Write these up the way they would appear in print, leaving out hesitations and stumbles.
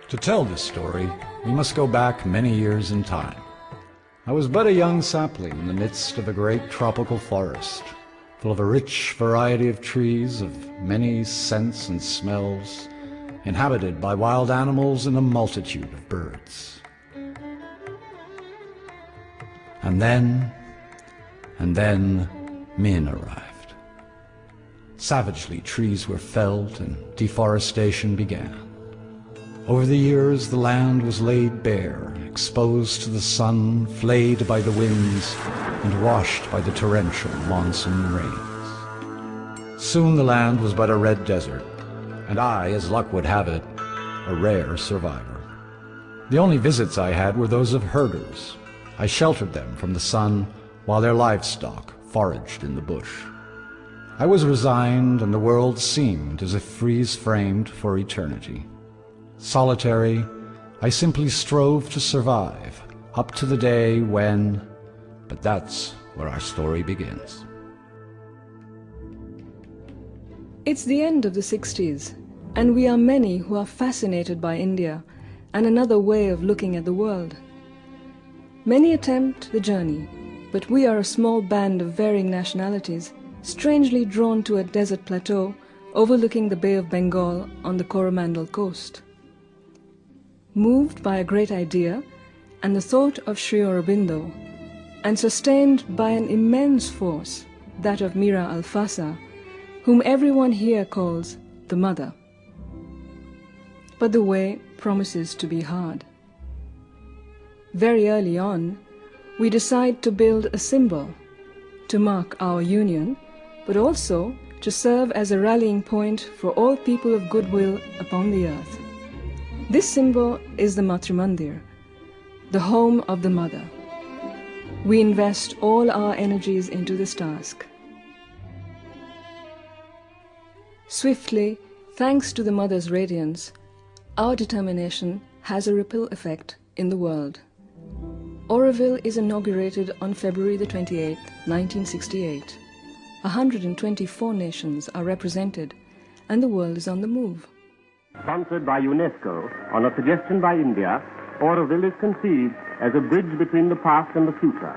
To tell this story, we must go back many years in time. I was but a young sapling in the midst of a great tropical forest, full of a rich variety of trees of many scents and smells, inhabited by wild animals and a multitude of birds. And then men arrived. Savagely, trees were felled and deforestation began. Over the years, the land was laid bare, exposed to the sun, flayed by the winds, and washed by the torrential monsoon rains. Soon the land was but a red desert, and I, as luck would have it, a rare survivor. The only visits I had were those of herders. I sheltered them from the sun while their livestock foraged in the bush. I was resigned, and the world seemed as if freeze-framed for eternity. Solitary, I simply strove to survive, up to the day when... But that's where our story begins. It's the end of the 60s, and we are many who are fascinated by India and another way of looking at the world. Many attempt the journey, but we are a small band of varying nationalities, strangely drawn to a desert plateau overlooking the Bay of Bengal on the Coromandel coast. Moved by a great idea and the thought of Sri Aurobindo, and sustained by an immense force, that of Mira Alfassa, whom everyone here calls the Mother. But the way promises to be hard. Very early on, we decide to build a symbol to mark our union, but also to serve as a rallying point for all people of goodwill upon the earth. This symbol is the Matrimandir, the home of the Mother. We invest all our energies into this task. Swiftly, thanks to the Mother's radiance, our determination has a ripple effect in the world. Auroville is inaugurated on February the 28th, 1968. 124 nations are represented, and the world is on the move. Sponsored by UNESCO, on a suggestion by India, Auroville is conceived as a bridge between the past and the future.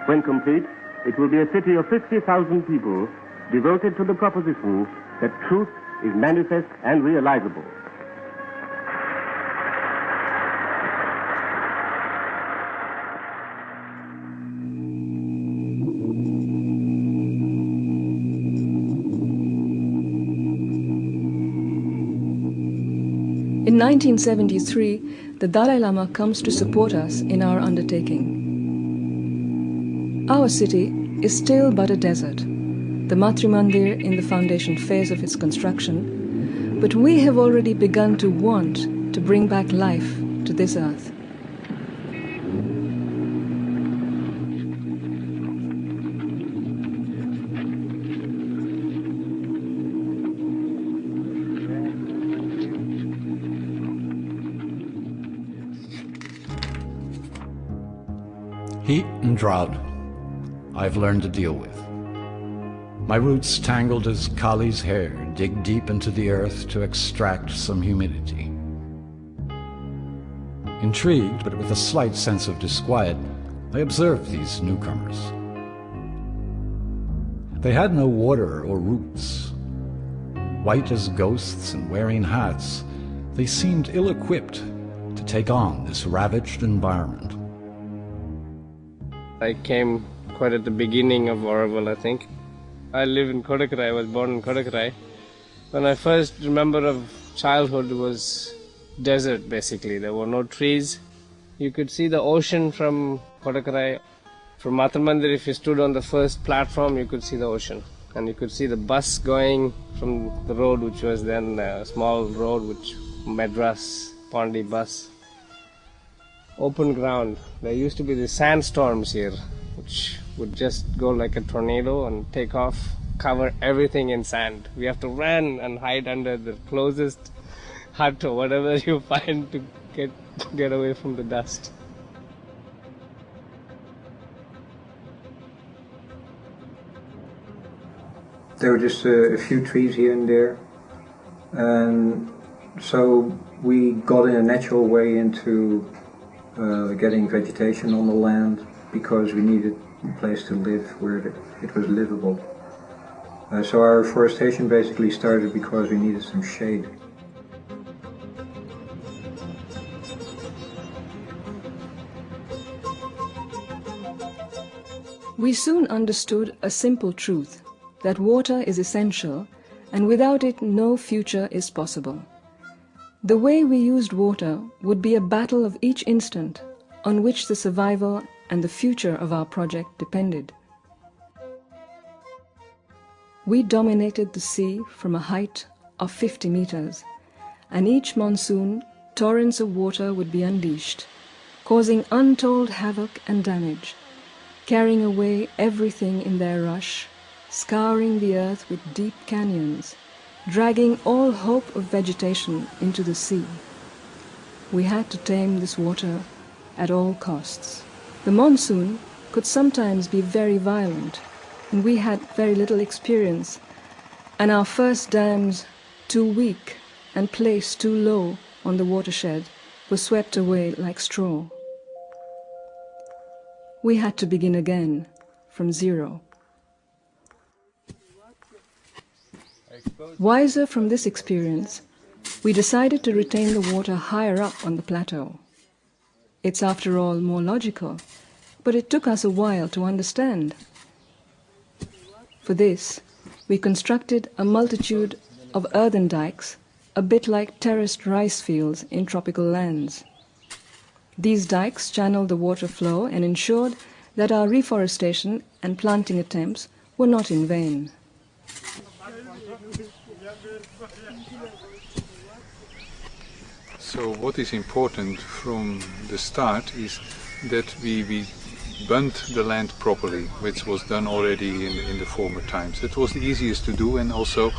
When complete, it will be a city of 50,000 people devoted to the proposition that truth is manifest and realizable. In 1973, the Dalai Lama comes to support us in our undertaking. Our city is still but a desert, the Matrimandir in the foundation phase of its construction, but we have already begun to want to bring back life to this earth. Heat and drought I've learned to deal with. My roots, tangled as Kali's hair, dig deep into the earth to extract some humidity. Intrigued, but with a slight sense of disquiet, I observed these newcomers. They had no water or roots. White as ghosts and wearing hats, they seemed ill-equipped to take on this ravaged environment. I came quite at the beginning of Auroville, I think. I live in Kodakrai, I was born in Kodakrai. When I first remember of childhood, it was desert basically. There were no trees. You could see the ocean from Kodakkarai. From Mathamandir, if you stood on the first platform, you could see the ocean. And you could see the bus going from the road, which was then a small road, which Madras, Pondi bus. Open ground. There used to be the sandstorms here, which would just go like a tornado and take off, cover everything in sand. We have to run and hide under the closest hut or whatever you find to get away from the dust. There were just a few trees here and there, and so we got in a natural way into getting vegetation on the land because we needed a place to live where it was livable. So our reforestation basically started because we needed some shade. We soon understood a simple truth, that water is essential, and without it no future is possible. The way we used water would be a battle of each instant, on which the survival and the future of our project depended. We dominated the sea from a height of 50 meters, and each monsoon torrents of water would be unleashed, causing untold havoc and damage, carrying away everything in their rush, scouring the earth with deep canyons, dragging all hope of vegetation into the sea. We had to tame this water at all costs. The monsoon could sometimes be very violent, and we had very little experience, and our first dams, too weak and placed too low on the watershed, were swept away like straw. We had to begin again from zero. Wiser from this experience, we decided to retain the water higher up on the plateau. It's after all more logical, but it took us a while to understand. For this, we constructed a multitude of earthen dikes, a bit like terraced rice fields in tropical lands. These dikes channeled the water flow and ensured that our reforestation and planting attempts were not in vain. So what is important from the start is that we bund the land properly, which was done already in the former times. It was the easiest to do and also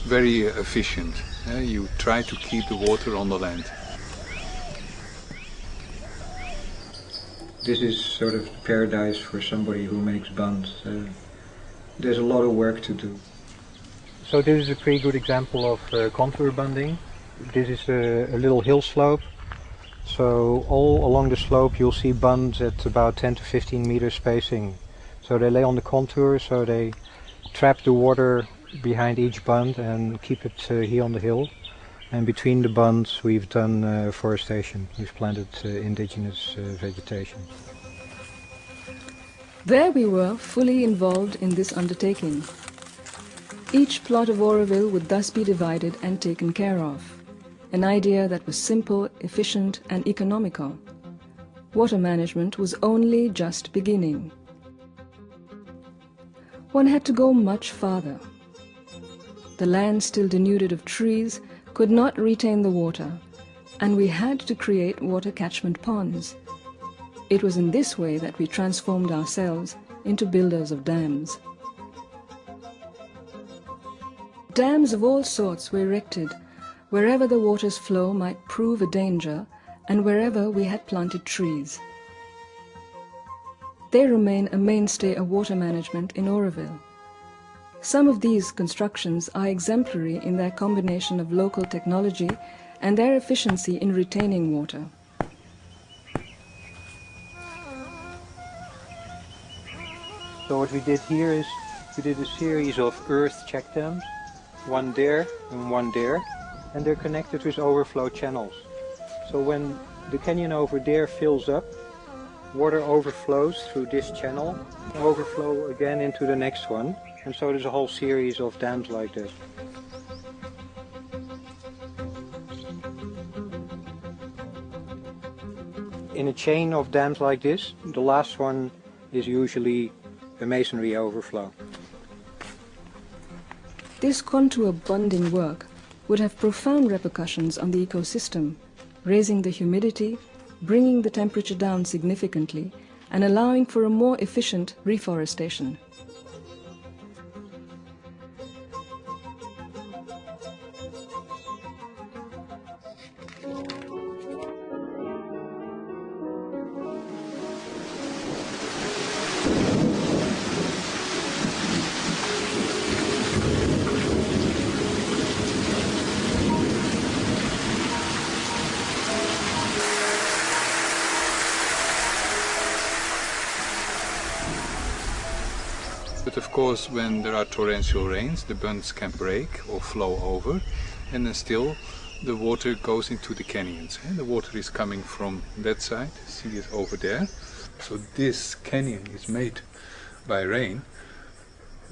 very efficient. You try to keep the water on the land. This is sort of paradise for somebody who makes bunds. There's a lot of work to do. So this is a pretty good example of contour bunding. This is a little hill slope. So all along the slope you'll see bunds at about 10 to 15 meter spacing. So they lay on the contour, so they trap the water behind each bund and keep it here on the hill. And between the bunds we've done forestation. We've planted indigenous vegetation. There we were, fully involved in this undertaking. Each plot of Auroville would thus be divided and taken care of. An idea that was simple, efficient and economical. Water management was only just beginning. One had to go much farther. The land still denuded of trees could not retain the water, and we had to create water catchment ponds. It was in this way that we transformed ourselves into builders of dams. Dams of all sorts were erected wherever the water's flow might prove a danger and wherever we had planted trees. They remain a mainstay of water management in Auroville. Some of these constructions are exemplary in their combination of local technology and their efficiency in retaining water. So what we did here is we did a series of earth check dams, one there and one there, and they're connected with overflow channels. So when the canyon over there fills up, water overflows through this channel, overflow again into the next one, and so there's a whole series of dams like this. In a chain of dams like this, the last one is usually a masonry overflow. This contour bonding work would have profound repercussions on the ecosystem, raising the humidity, bringing the temperature down significantly, and allowing for a more efficient reforestation. But of course, when there are torrential rains, the bunds can break or flow over, and then still the water goes into the canyons. And the water is coming from that side, see it over there. So this canyon is made by rain,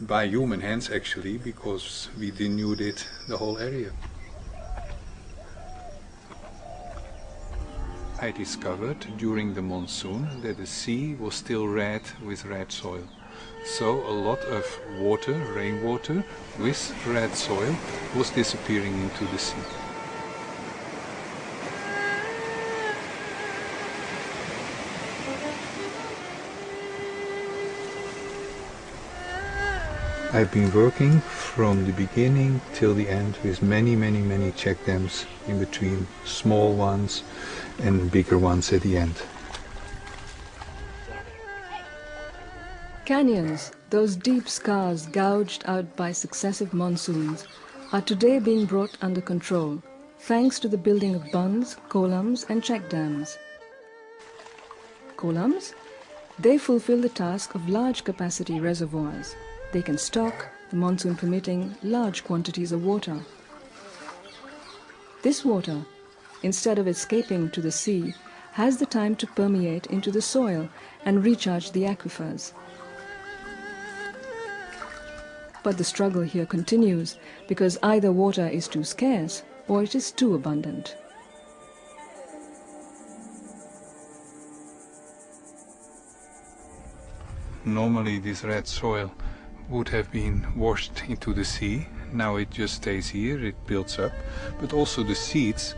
by human hands actually, because we denuded the whole area. I discovered during the monsoon that the sea was still red with red soil. So a lot of water, rainwater, with red soil was disappearing into the sea. I've been working from the beginning till the end with many check dams in between, small ones and bigger ones at the end. Canyons, those deep scars gouged out by successive monsoons, are today being brought under control, thanks to the building of bunds, columns and check dams. Columns? They fulfill the task of large capacity reservoirs. They can stock, the monsoon permitting, large quantities of water. This water, instead of escaping to the sea, has the time to permeate into the soil and recharge the aquifers. But the struggle here continues because either water is too scarce or it is too abundant. Normally this red soil would have been washed into the sea. Now it just stays here, it builds up. But also the seeds,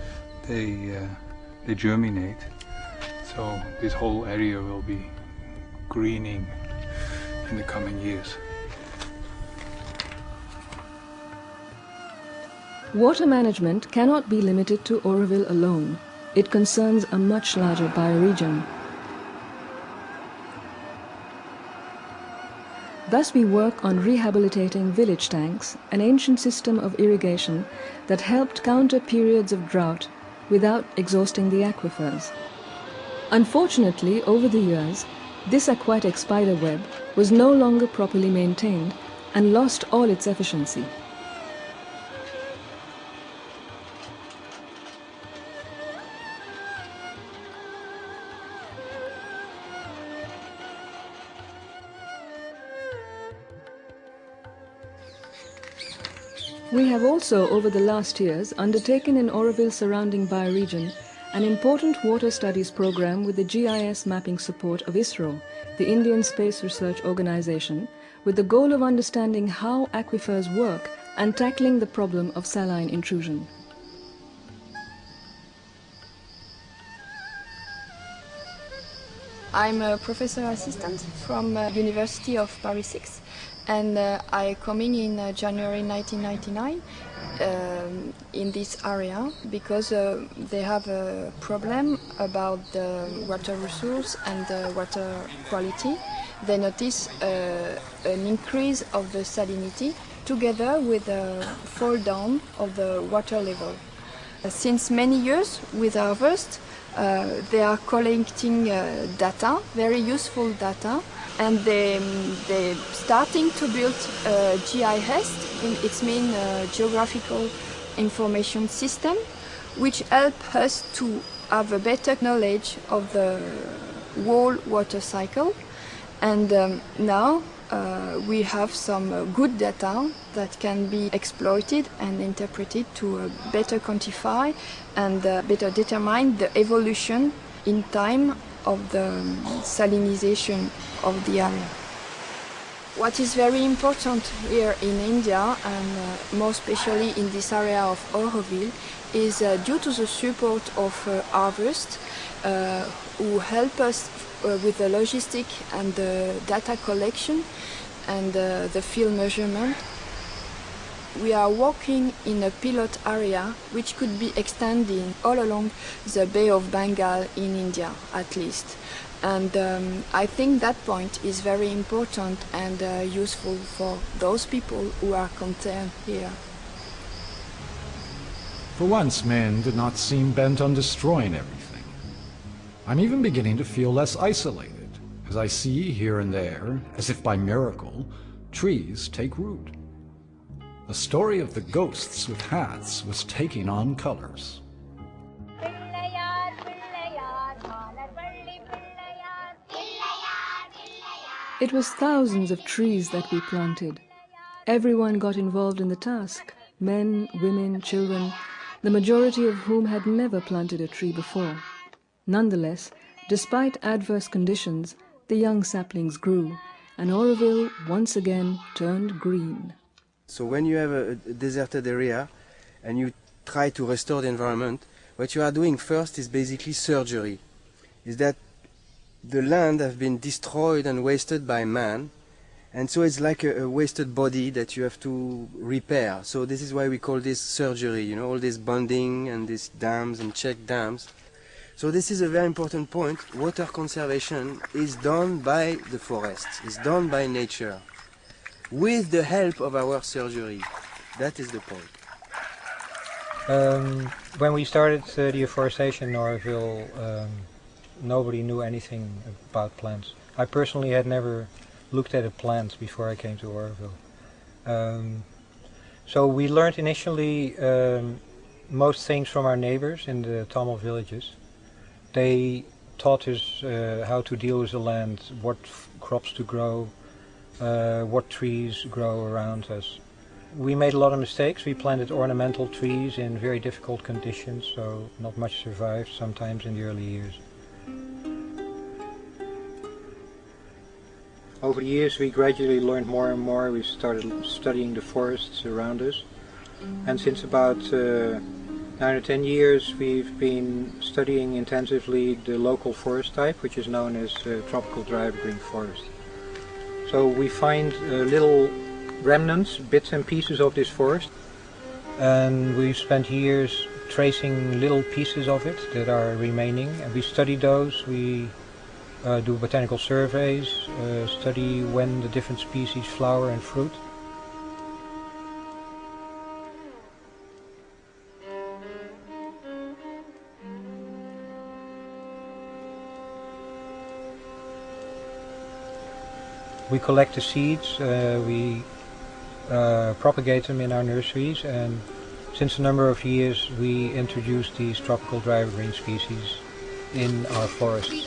they germinate. So this whole area will be greening in the coming years. Water management cannot be limited to Oroville alone. It concerns a much larger bioregion. Thus we work on rehabilitating village tanks, an ancient system of irrigation that helped counter periods of drought without exhausting the aquifers. Unfortunately, over the years, this aquatic spiderweb was no longer properly maintained and lost all its efficiency. We have also, over the last years, undertaken in Oroville surrounding bioregion an important water studies program with the GIS mapping support of ISRO, the Indian Space Research Organization, with the goal of understanding how aquifers work and tackling the problem of saline intrusion. I'm a professor assistant from University of Paris 6. And I coming in January 1999 in this area because they have a problem about the water resource and the water quality. They notice an increase of the salinity together with a fall down of the water level. Since many years with Harvest, they are collecting data, very useful data, and they're starting to build GIS, it means Geographical Information System, which help us to have a better knowledge of the whole water cycle. And now we have some good data that can be exploited and interpreted to better quantify and better determine the evolution in time of the salinization of the area. What is very important here in India, and more especially in this area of Auroville, is due to the support of Harvest, who help us with the logistic and the data collection and the field measurement. We are working in a pilot area which could be extending all along the Bay of Bengal in India, at least. And I think that point is very important and useful for those people who are concerned here. For once, men did not seem bent on destroying everything. I'm even beginning to feel less isolated, as I see here and there, as if by miracle, trees take root. The story of the ghosts with hats was taking on colors. It was thousands of trees that we planted. Everyone got involved in the task, men, women, children, the majority of whom had never planted a tree before. Nonetheless, despite adverse conditions, the young saplings grew, and Auroville once again turned green. So when you have a deserted area and you try to restore the environment, what you are doing first is basically surgery. Is that the land has been destroyed and wasted by man, and so it's like a wasted body that you have to repair. So this is why we call this surgery, you know, all this bonding and these dams and check dams. So this is a very important point. Water conservation is done by the forests, is done by nature, with the help of our surgery. That is the point. When we started the afforestation in Auroville, nobody knew anything about plants. I personally had never looked at a plant before I came to Auroville. So we learned initially most things from our neighbors in the Tamil villages. They taught us how to deal with the land, what crops to grow, what trees grow around us. We made a lot of mistakes. We planted ornamental trees in very difficult conditions, so not much survived sometimes in the early years. Over the years we gradually learned more and more. We started studying the forests around us, and since about 9 or 10 years we've been studying intensively the local forest type, which is known as tropical dry evergreen forest. So we find little remnants, bits and pieces of this forest, and we've spent years tracing little pieces of it that are remaining, and we study those. We do botanical surveys, study when the different species flower and fruit. We collect the seeds, we propagate them in our nurseries, and since a number of years we introduce these tropical dry evergreen species in our forests.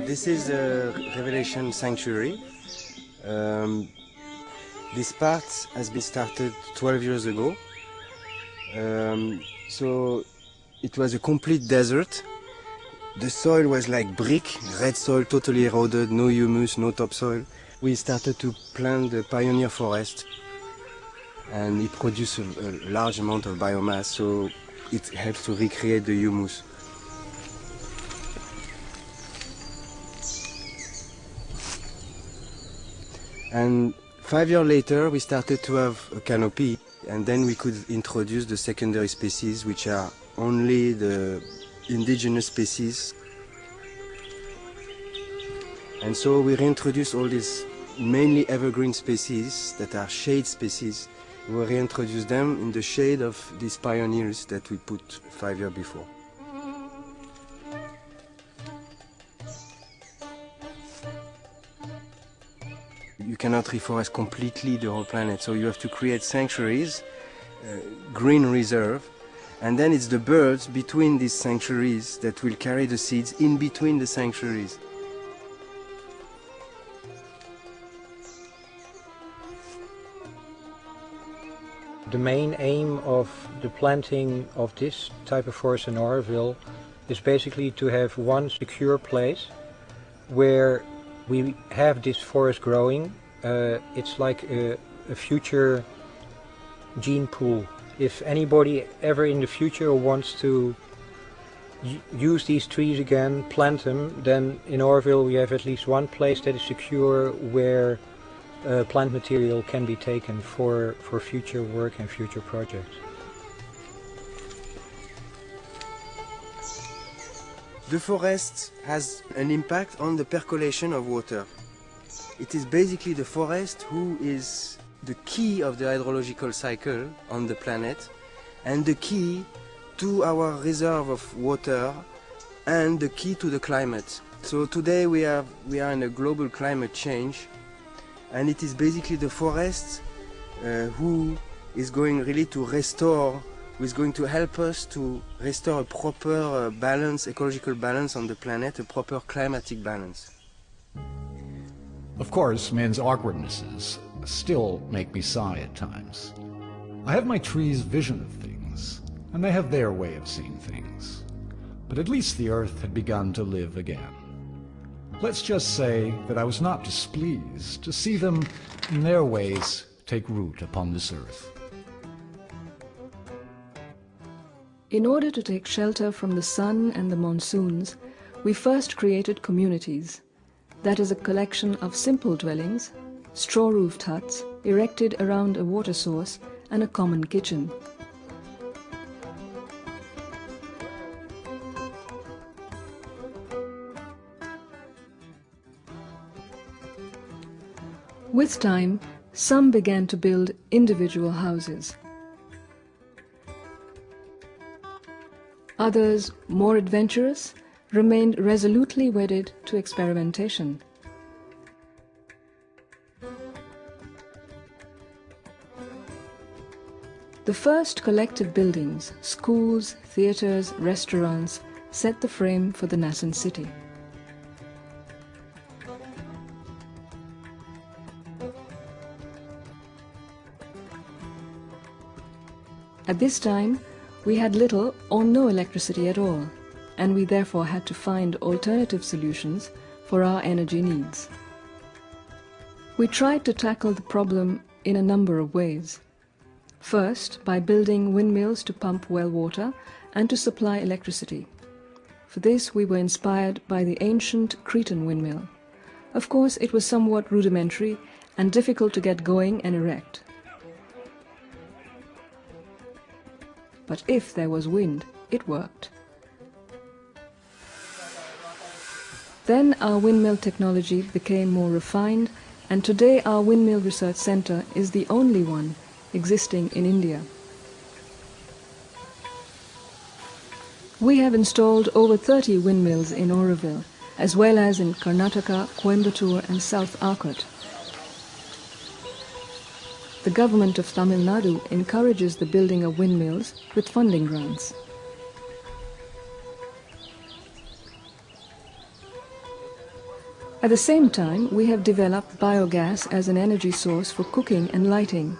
This is the Revelation Sanctuary. This part has been started 12 years ago. So it was a complete desert. The soil was like brick, red soil, totally eroded, no humus, no topsoil. We started to plant the pioneer forest, and it produced a large amount of biomass, so it helps to recreate the humus. And 5 years later we started to have a canopy, and then we could introduce the secondary species, which are only the indigenous species. And so we reintroduced all these mainly evergreen species that are shade species. We reintroduced them in the shade of these pioneers that we put 5 years before. You cannot reforest completely the whole planet, so you have to create sanctuaries, green reserve, and then it's the birds between these sanctuaries that will carry the seeds in between the sanctuaries. The main aim of the planting of this type of forest in Oroville is basically to have one secure place where we have this forest growing. It's like a future gene pool. If anybody ever in the future wants to use these trees again, plant them, then in Oroville we have at least one place that is secure where plant material can be taken for future work and future projects. The forest has an impact on the percolation of water. It is basically the forest who is the key of the hydrological cycle on the planet and the key to our reserve of water and the key to the climate. So today we are in a global climate change, and it is basically the forest who is going really to restore, who is going to help us to restore a proper balance, ecological balance on the planet, a proper climatic balance. Of course, men's awkwardnesses still make me sigh at times. I have my trees' vision of things, and they have their way of seeing things. But at least the earth had begun to live again. Let's just say that I was not displeased to see them, in their ways, take root upon this earth. In order to take shelter from the sun and the monsoons, we first created communities. That is a collection of simple dwellings, straw-roofed huts erected around a water source and a common kitchen. With time, some began to build individual houses. Others, more adventurous, remained resolutely wedded to experimentation. The first collective buildings, schools, theatres, restaurants, set the frame for the nascent city. At this time, we had little or no electricity at all, and we therefore had to find alternative solutions for our energy needs. We tried to tackle the problem in a number of ways. First, by building windmills to pump well water and to supply electricity. For this we were inspired by the ancient Cretan windmill. Of course, it was somewhat rudimentary and difficult to get going and erect. But if there was wind, it worked. Then our windmill technology became more refined, and today our Windmill Research Centre is the only one existing in India. We have installed over 30 windmills in Oroville, as well as in Karnataka, Coimbatore and South Arcot. The government of Tamil Nadu encourages the building of windmills with funding grants. At the same time, we have developed biogas as an energy source for cooking and lighting.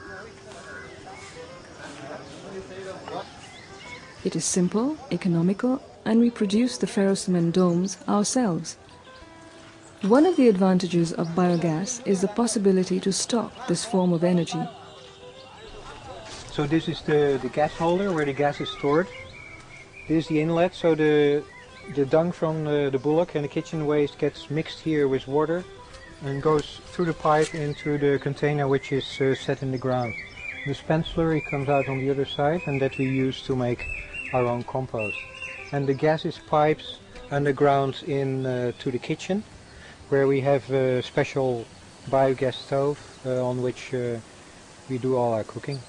It is simple, economical, and we produce the ferrocement domes ourselves. One of the advantages of biogas is the possibility to stock this form of energy. So this is the gas holder where the gas is stored. This is the inlet, so the dung from the bullock and the kitchen waste gets mixed here with water and goes through the pipe into the container which is set in the ground. The spent slurry comes out on the other side, and that we use to make our own compost. And the gas is piped underground in to the kitchen, where we have a special biogas stove on which we do all our cooking.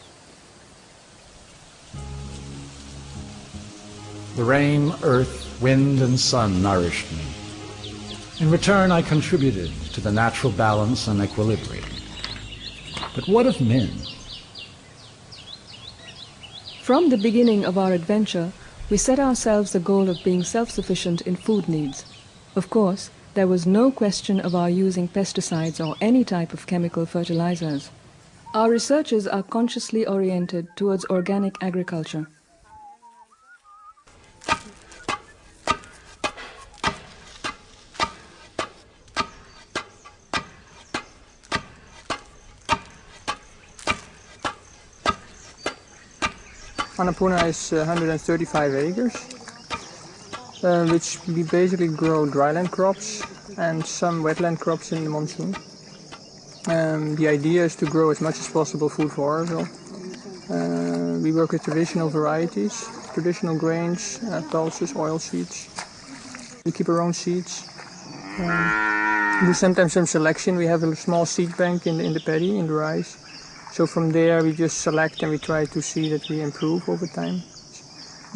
The rain, earth, wind and sun nourished me. In return, I contributed to the natural balance and equilibrium. But what of men? From the beginning of our adventure, we set ourselves the goal of being self-sufficient in food needs. Of course, there was no question of our using pesticides or any type of chemical fertilizers. Our researches are consciously oriented towards organic agriculture. Annapurna is 135 acres, which we basically grow dryland crops and some wetland crops in the monsoon. The idea is to grow as much as possible food for Oroville. We work with traditional varieties, traditional grains, pulses, oilseeds. We keep our own seeds. We do sometimes some selection. We have a small seed bank in the paddy, in the rice. So from there we just select and we try to see that we improve over time.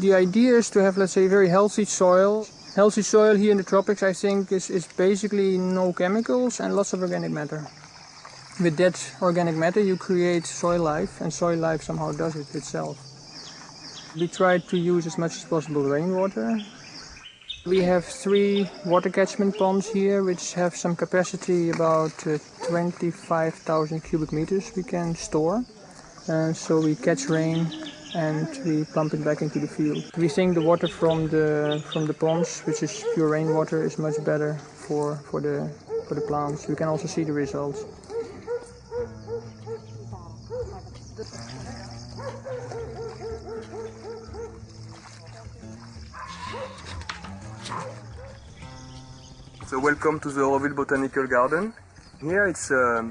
The idea is to have, let's say, very healthy soil. Healthy soil here in the tropics, I think, is basically no chemicals and lots of organic matter. With that organic matter you create soil life, and soil life somehow does it itself. We try to use as much as possible rainwater. We have 3 water catchment ponds here, which have some capacity, about 25,000 cubic meters we can store. So we catch rain and we pump it back into the field. We think the water from the ponds, which is pure rainwater, is much better for the plants. We can also see the results. So welcome to the Oroville Botanical Garden. Here it's a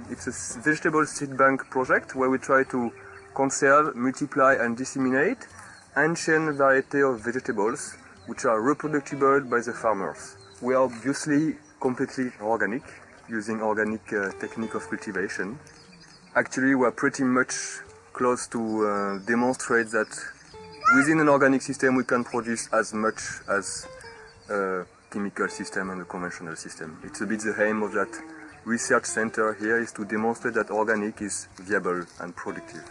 vegetable seed bank project where we try to conserve, multiply and disseminate ancient variety of vegetables which are reproducible by the farmers. We are obviously completely organic, using organic technique of cultivation. Actually we are pretty much close to demonstrate that within an organic system we can produce as much as chemical system and the conventional system. It's a bit the aim of that research center here, is to demonstrate that organic is viable and productive.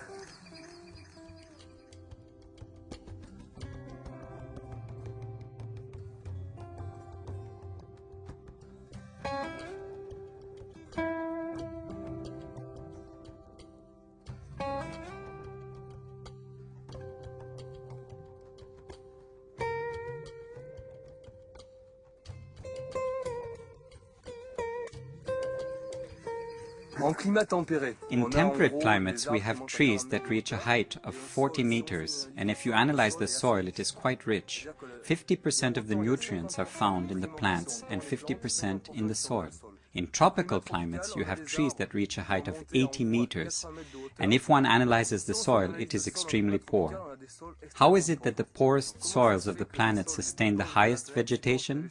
In temperate climates, we have trees that reach a height of 40 meters, and if you analyze the soil, it is quite rich. 50% of the nutrients are found in the plants and 50% in the soil. In tropical climates, you have trees that reach a height of 80 meters, and if one analyzes the soil, it is extremely poor. How is it that the poorest soils of the planet sustain the highest vegetation?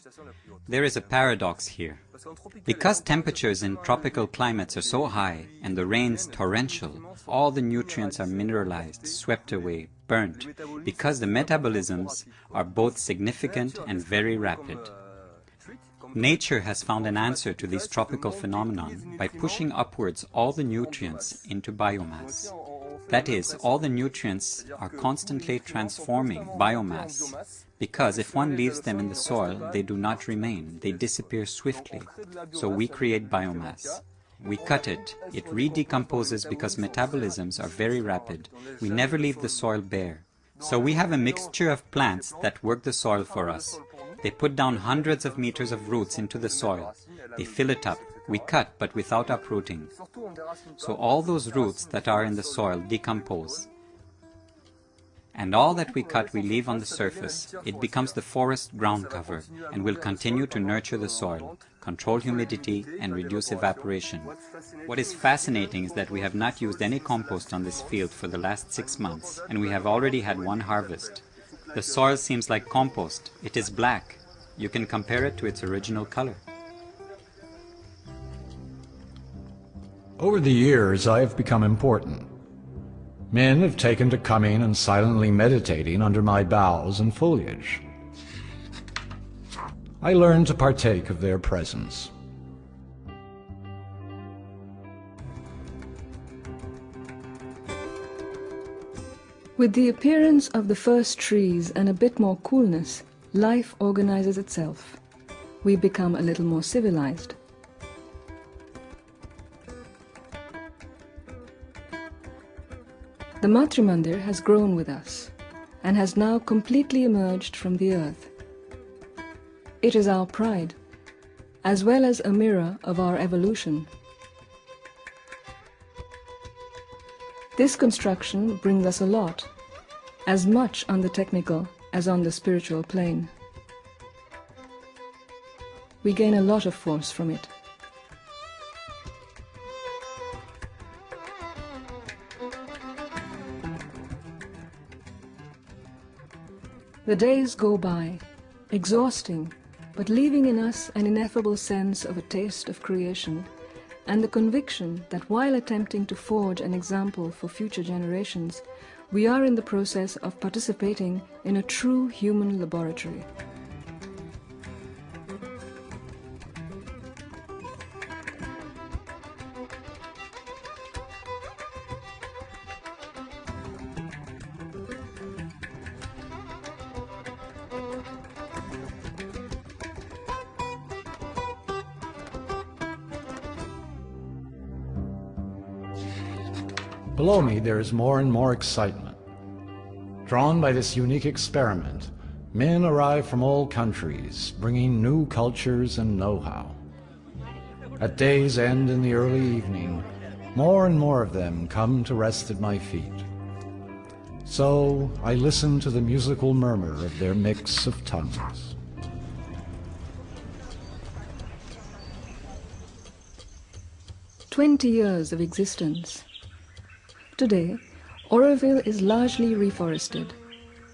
There is a paradox here. Because temperatures in tropical climates are so high and the rains torrential, all the nutrients are mineralized, swept away, burnt, because the metabolisms are both significant and very rapid. Nature has found an answer to this tropical phenomenon by pushing upwards all the nutrients into biomass. That is, all the nutrients are constantly transforming biomass, because if one leaves them in the soil, they do not remain, they disappear swiftly. So we create biomass. We cut it, it redecomposes because metabolisms are very rapid. We never leave the soil bare. So we have a mixture of plants that work the soil for us. They put down hundreds of meters of roots into the soil. They fill it up. We cut, but without uprooting. So all those roots that are in the soil decompose. And all that we cut we leave on the surface. It becomes the forest ground cover and will continue to nurture the soil, control humidity and reduce evaporation. What is fascinating is that we have not used any compost on this field for the last 6 months, and we have already had 1 harvest. The soil seems like compost. It is black. You can compare it to its original color. Over the years, I have become important. Men have taken to coming and silently meditating under my boughs and foliage. I learned to partake of their presence. With the appearance of the first trees and a bit more coolness, life organizes itself. We become a little more civilized. The Matrimandir has grown with us and has now completely emerged from the earth. It is our pride, as well as a mirror of our evolution. This construction brings us a lot, as much on the technical as on the spiritual plane. We gain a lot of force from it. The days go by, exhausting, but leaving in us an ineffable sense of a taste of creation and the conviction that while attempting to forge an example for future generations, we are in the process of participating in a true human laboratory. Below me there is more and more excitement. Drawn by this unique experiment, men arrive from all countries, bringing new cultures and know-how. At day's end in the early evening, more and more of them come to rest at my feet. So I listen to the musical murmur of their mix of tongues. "20 years of existence. Today, Oroville is largely reforested,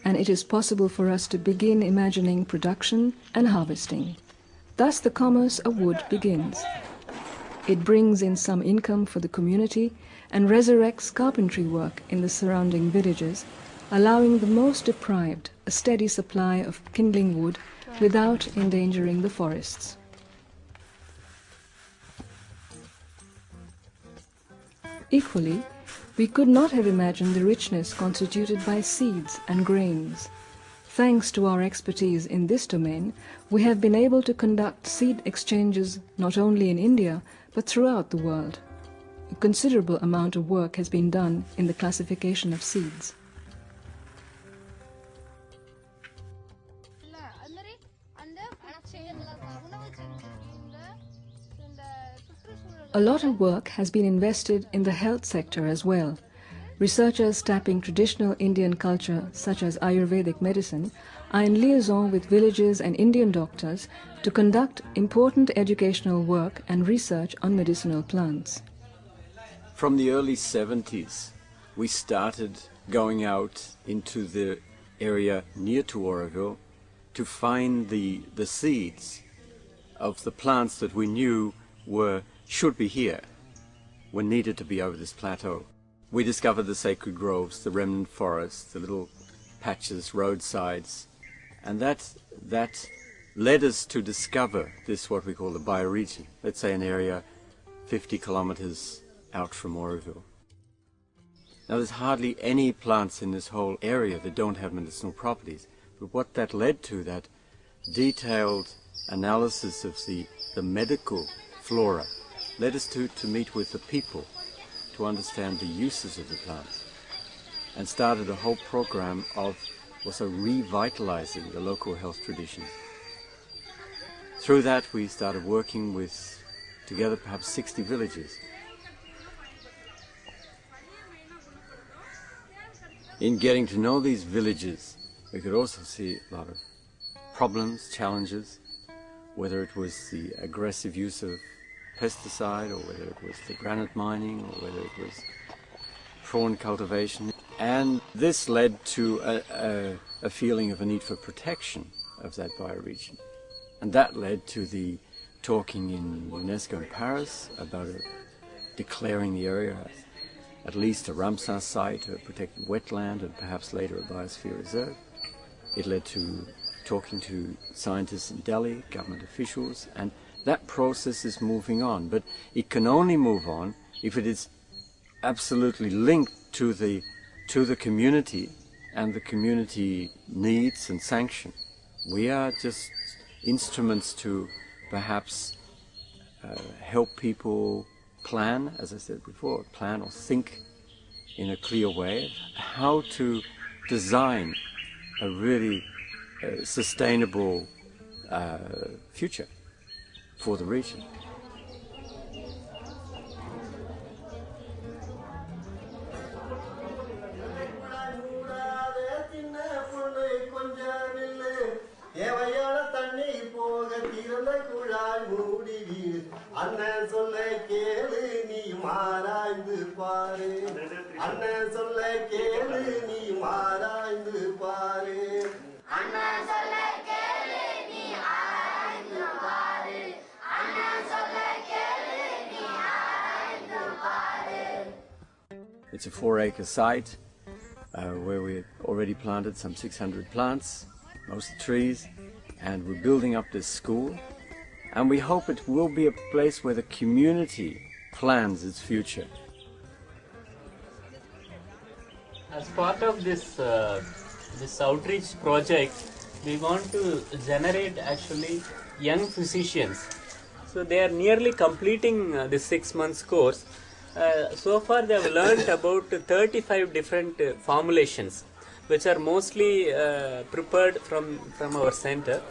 and it is possible for us to begin imagining production and harvesting. Thus the commerce of wood begins. It brings in some income for the community and resurrects carpentry work in the surrounding villages, allowing the most deprived a steady supply of kindling wood without endangering the forests. Equally, we could not have imagined the richness constituted by seeds and grains. Thanks to our expertise in this domain, we have been able to conduct seed exchanges not only in India, but throughout the world. A considerable amount of work has been done in the classification of seeds. A lot of work has been invested in the health sector as well. Researchers tapping traditional Indian culture, such as Ayurvedic medicine, are in liaison with villages and Indian doctors to conduct important educational work and research on medicinal plants. From the early 70s, we started going out into the area near to Oroville to find the seeds of the plants that we knew should be here, were needed to be over this plateau. We discovered the sacred groves, the remnant forests, the little patches, roadsides, and that led us to discover this, what we call the bioregion, let's say an area 50 kilometers out from Oroville. Now there's hardly any plants in this whole area that don't have medicinal properties, but what that led to, that detailed analysis of the medical flora, led us to meet with the people to understand the uses of the plant, and started a whole program of also revitalizing the local health tradition. Through that we started working with, together, perhaps 60 villages. In getting to know these villages, we could also see a lot of problems, challenges, whether it was the aggressive use of pesticide, or whether it was the granite mining, or whether it was prawn cultivation. And this led to a feeling of a need for protection of that bioregion. And that led to the talking in UNESCO in Paris about declaring the area as at least a Ramsar site, a protected wetland, and perhaps later a biosphere reserve. It led to talking to scientists in Delhi, government officials, and that process is moving on. But it can only move on if it is absolutely linked to the community and the community needs and sanction. We are just instruments to perhaps help people plan, as I said before, plan or think in a clear way how to design a really sustainable future for the region. It's a 4-acre site where we already planted some 600 plants, mostly trees, and we're building up this school. And we hope it will be a place where the community plans its future. As part of this outreach project, we want to generate actually young physicians. So they are nearly completing the 6 months course. So far they have learned about 35 different formulations, which are mostly prepared from our center.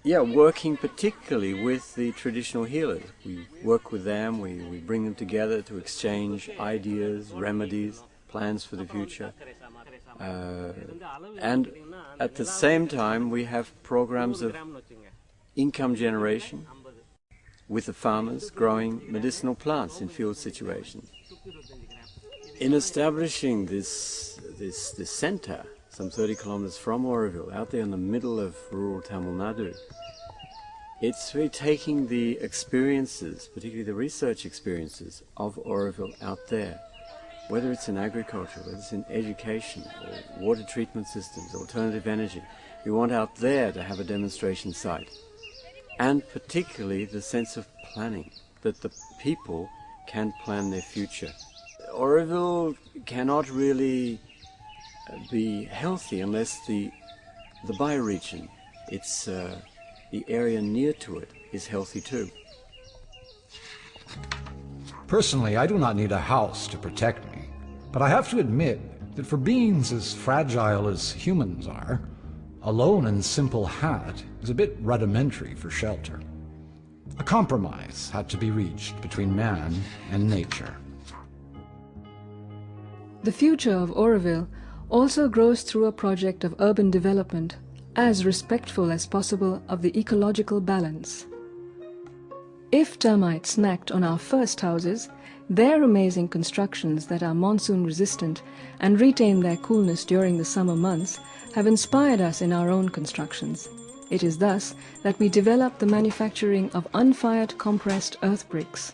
Yeah, working particularly with the traditional healers. We work with them, we bring them together to exchange ideas, remedies, plans for the future. And at the same time we have programs of income generation with the farmers growing medicinal plants in field situations. In establishing this center, some 30 kilometers from Oroville, out there in the middle of rural Tamil Nadu, it's really taking the experiences, particularly the research experiences of Oroville out there, whether it's in agriculture, whether it's in education, or water treatment systems, alternative energy. We want out there to have a demonstration site. And particularly the sense of planning, that the people can plan their future. Oroville cannot really be healthy unless the bioregion, it's the area near to it, is healthy too. Personally, I do not need a house to protect me, but I have to admit that for beings as fragile as humans are, a lone and simple hat is a bit rudimentary for shelter. A compromise had to be reached between man and nature. The future of Oroville also grows through a project of urban development as respectful as possible of the ecological balance. If termites snacked on our first houses, their amazing constructions that are monsoon resistant and retain their coolness during the summer months have inspired us in our own constructions. It is thus that we developed the manufacturing of unfired compressed earth bricks.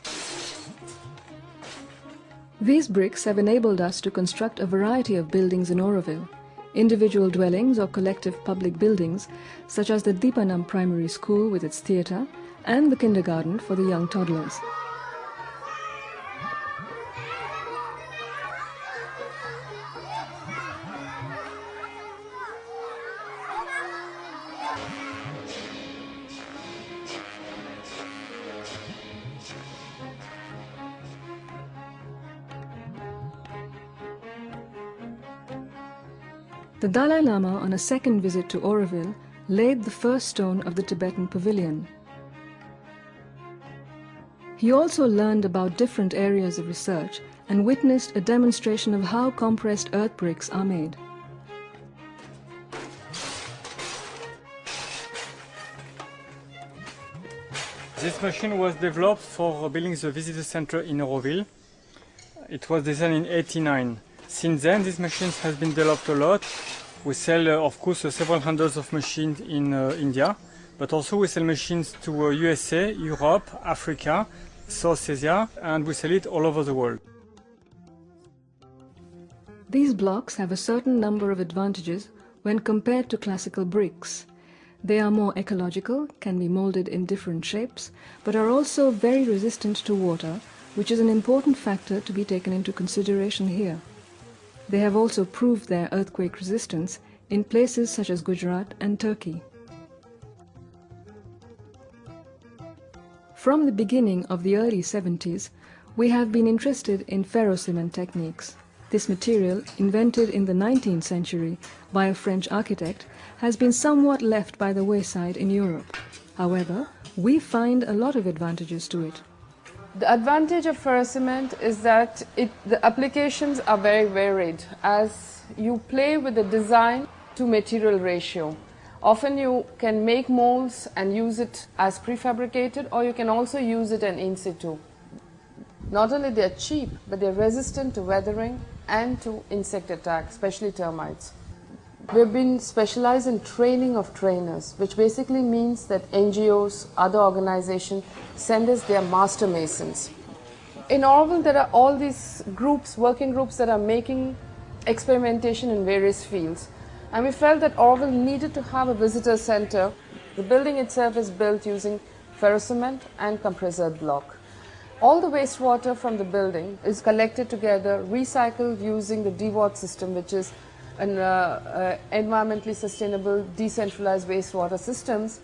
These bricks have enabled us to construct a variety of buildings in Oroville, individual dwellings or collective public buildings such as the Deepanam Primary School with its theatre and the kindergarten for the young toddlers. The Dalai Lama, on a second visit to Oroville, laid the first stone of the Tibetan Pavilion. He also learned about different areas of research and witnessed a demonstration of how compressed earth bricks are made. This machine was developed for building the visitor center in Oroville. It was designed in 1989. Since then, this machine has been developed a lot. We sell, of course, several hundreds of machines in India, but also we sell machines to USA, Europe, Africa, South Asia, and we sell it all over the world. These blocks have a certain number of advantages when compared to classical bricks. They are more ecological, can be molded in different shapes, but are also very resistant to water, which is an important factor to be taken into consideration here. They have also proved their earthquake resistance in places such as Gujarat and Turkey. From the beginning of the early 70s, we have been interested in ferrocement techniques. This material, invented in the 19th century by a French architect, has been somewhat left by the wayside in Europe. However, we find a lot of advantages to it. The advantage of ferrocement is that the applications are very varied, as you play with the design to material ratio. Often you can make molds and use it as prefabricated, or you can also use it in situ. Not only they are cheap, but they are resistant to weathering and to insect attack, especially termites. We've been specialized in training of trainers, which basically means that NGOs, other organizations send us their master masons. In Auroville, there are all these groups, working groups that are making experimentation in various fields. And we felt that Auroville needed to have a visitor center. The building itself is built using ferrocement and compressor block. All the wastewater from the building is collected together, recycled using the DWAT system, which is an environmentally sustainable decentralized wastewater systems,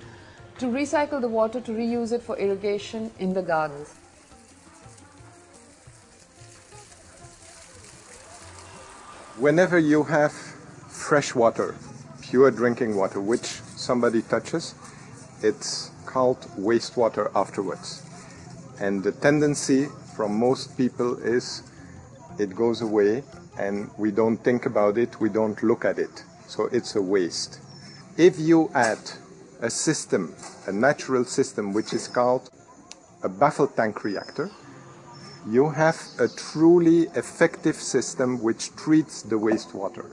to recycle the water to reuse it for irrigation in the gardens. Whenever you have fresh water, pure drinking water, which somebody touches, it's called wastewater afterwards. And the tendency from most people is it goes away and we don't think about it, we don't look at it. So it's a waste. If you add a system, a natural system, which is called a baffled tank reactor, you have a truly effective system which treats the wastewater.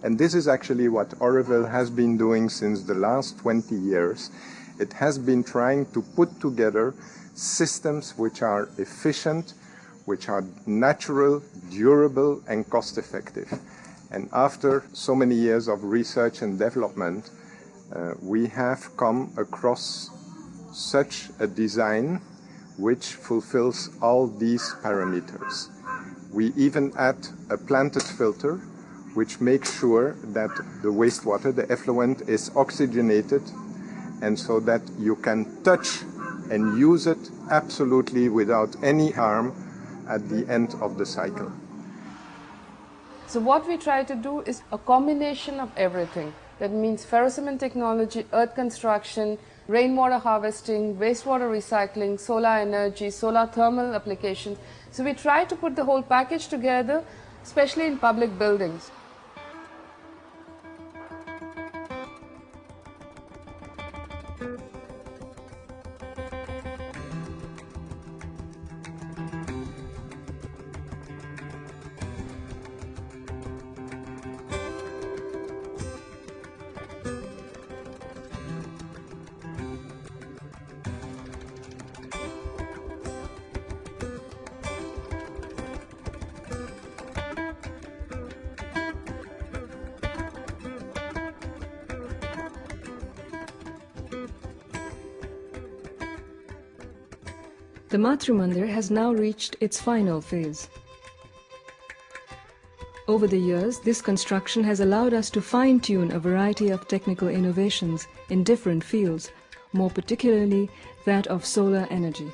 And this is actually what Auroville has been doing since the last 20 years. It has been trying to put together systems which are efficient, which are natural, durable, and cost-effective. And after so many years of research and development, we have come across such a design which fulfills all these parameters. We even add a planted filter which makes sure that the wastewater, the effluent, is oxygenated, and so that you can touch and use it absolutely without any harm at the end of the cycle. So what we try to do is a combination of everything. That means ferrocement technology, earth construction, rainwater harvesting, wastewater recycling, solar energy, solar thermal applications. So we try to put the whole package together, especially in public buildings. The Matru Mandir has now reached its final phase. Over the years, this construction has allowed us to fine-tune a variety of technical innovations in different fields, more particularly that of solar energy.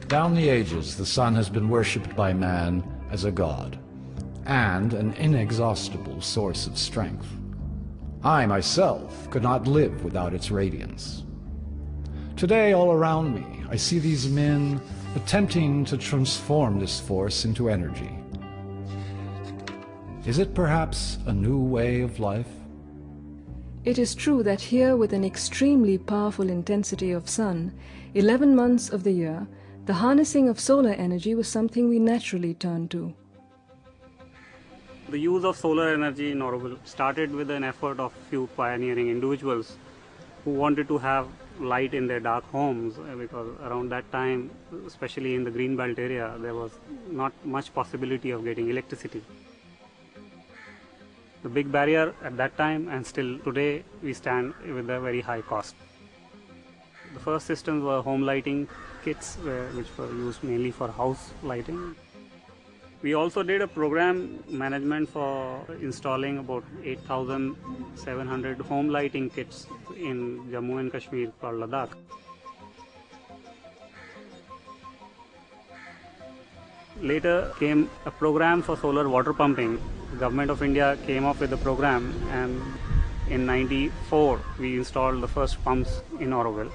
Down the ages, the sun has been worshipped by man as a god and an inexhaustible source of strength. I myself could not live without its radiance. Today, all around me, I see these men attempting to transform this force into energy. Is it perhaps a new way of life? It is true that here, with an extremely powerful intensity of sun, 11 months of the year, the harnessing of solar energy was something we naturally turned to. The use of solar energy in Auroville started with an effort of few pioneering individuals who wanted to have light in their dark homes, because around that time, especially in the Greenbelt area, there was not much possibility of getting electricity. The big barrier at that time, and still today, we stand with a very high cost. The first systems were home lighting kits, which were used mainly for house lighting. We also did a program management for installing about 8,700 home lighting kits in Jammu and Kashmir called Ladakh. Later came a program for solar water pumping. The Government of India came up with a program, and in '94 we installed the first pumps in Auroville.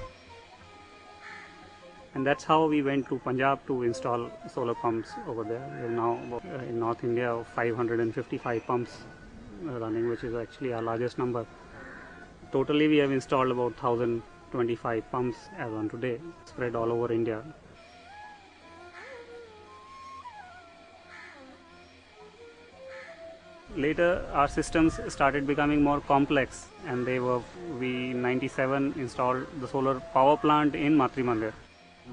And that's how we went to Punjab to install solar pumps over there. We have now in North India 555 pumps running, which is actually our largest number. Totally we have installed about 1,025 pumps as on today, spread all over India. Later our systems started becoming more complex, and we in '97 installed the solar power plant in Matri Mandir.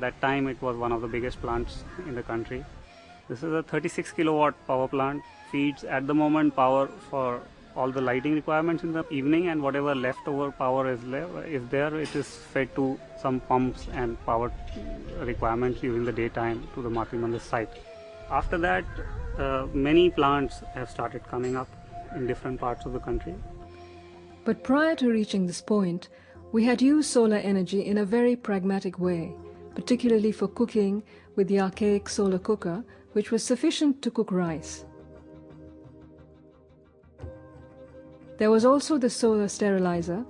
That time it was one of the biggest plants in the country. This is a 36 kilowatt power plant, feeds at the moment power for all the lighting requirements in the evening, and whatever leftover power is there, it is fed to some pumps and power requirements during the daytime to the Matri Mandir site. After that, many plants have started coming up in different parts of the country. But prior to reaching this point, we had used solar energy in a very pragmatic way, particularly for cooking with the archaic solar cooker, which was sufficient to cook rice. There was also the solar sterilizer,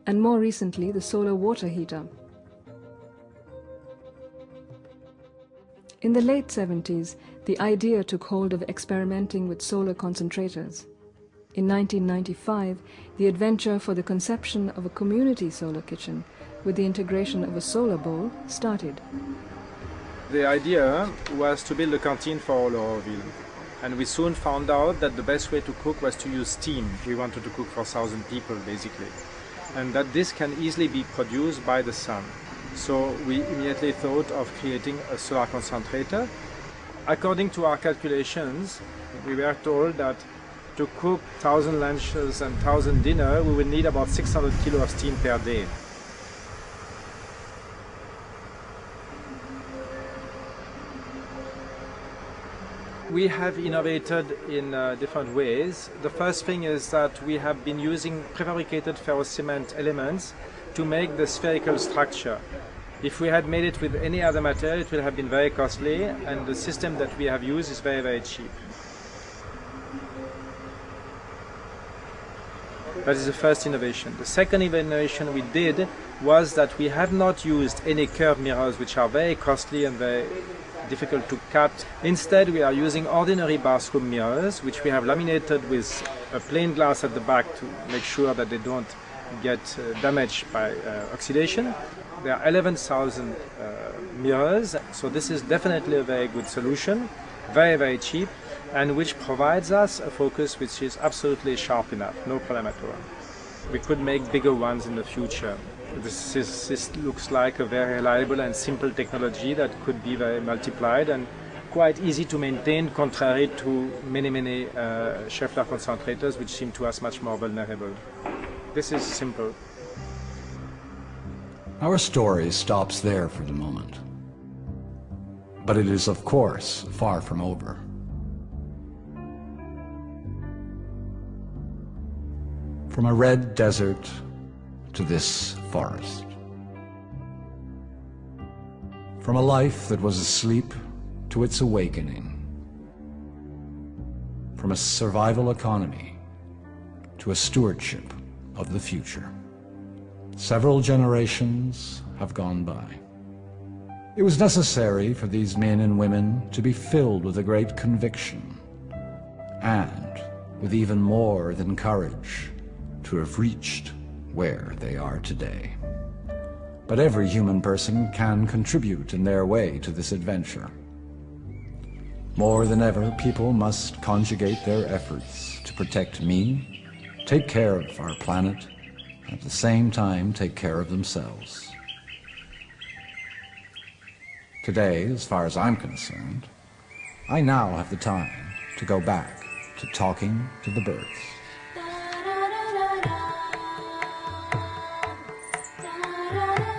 and more recently the solar water heater. In the late 70s, the idea took hold of experimenting with solar concentrators. In 1995, the adventure for the conception of a community solar kitchen with the integration of a solar bowl started. The idea was to build a canteen for all Auroville, and we soon found out that the best way to cook was to use steam. We wanted to cook for 1,000 people basically, and that this can easily be produced by the sun. So we immediately thought of creating a solar concentrator. According to our calculations, we were told that to cook 1,000 lunches and 1,000 dinner, we would need about 600 kilos of steam per day. We have innovated in different ways. The first thing is that we have been using prefabricated ferrocement elements to make the spherical structure. If we had made it with any other material, it would have been very costly, and the system that we have used is very, very cheap. That is the first innovation. The second innovation we did was that we have not used any curved mirrors, which are very costly and very difficult to cut. Instead, we are using ordinary bathroom mirrors, which we have laminated with a plain glass at the back to make sure that they don't get damaged by oxidation. There are 11,000 mirrors, so this is definitely a very good solution, very, very cheap, and which provides us a focus which is absolutely sharp enough, no problem at all. We could make bigger ones in the future. This looks like a very reliable and simple technology that could be very multiplied and quite easy to maintain, contrary to many Schaeffler concentrators, which seem to us much more vulnerable. This is simple. Our story stops there for the moment. But it is, of course, far from over. From a red desert to this forest. From a life that was asleep to its awakening. From a survival economy to a stewardship of the future. Several generations have gone by. It was necessary for these men and women to be filled with a great conviction and with even more than courage to have reached where they are today. But every human person can contribute in their way to this adventure. More than ever, people must conjugate their efforts to protect me, take care of our planet, and at the same time take care of themselves. Today, as far as I'm concerned, I now have the time to go back to talking to the birds. Da da da da.